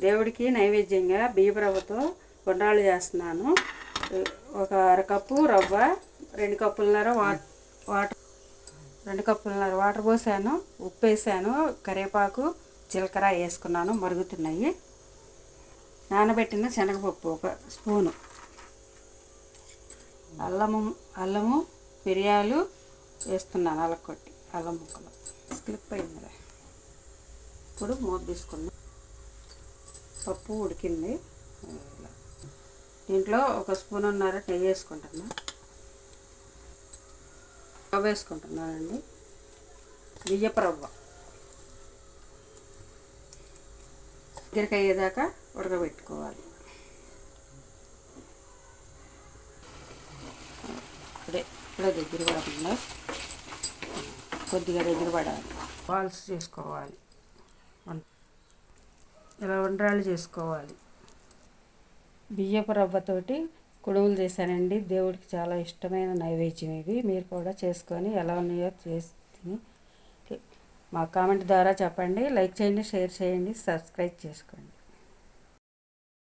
దేవుడికి నైవేద్యంగా బియ్యపు రవ్వతో ఉండ్రాళ్ళు చేస్తున్నాను. ఒక అరకప్పు రవ్వ, 2 కప్పులన్నర వాటర్ 2 కప్పులన్నర వాటర్ పోసాను, ఉప్పు వేసాను, కరివేపాకు, జీలకర్ర వేసుకున్నాను. మరుగుతున్నాయి. నానబెట్టిన శనగపప్పు 1 స్పూను, అల్లము మిరియాలు వేస్తున్నాను. అల్లకొట్టి అల్లం ముక్కలు స్లిప్ అయింది. ఇప్పుడు మూత తీసుకున్నాం. పప్పు ఉడికింది. దీంట్లో 1 స్పూన్నర నెయ్యి వేసుకుంటున్నా. రవ్వ వేసుకుంటున్నానండి. బియ్యపు రవ్వ దగ్గరికి అయ్యేదాకా ఉడకబెట్టుకోవాలి. ఇప్పుడే దగ్గర పడకుండా కొద్దిగా దగ్గర పడాలి. బాల్స్ చేసుకోవాలి. ఇలా ఉండ్రాళ్ళు చేసుకోవాలి. బియ్యపు రవ్వతోటి కుడుములు చేశానండి. దేవుడికి చాలా ఇష్టమైన నైవేద్యం ఇవి. మీరు కూడా చేసుకొని ఎలా ఉన్నాయో చేసి మా కామెంట్ ద్వారా చెప్పండి. లైక్ చేయండి, షేర్ చేయండి, సబ్స్క్రైబ్ చేసుకోండి.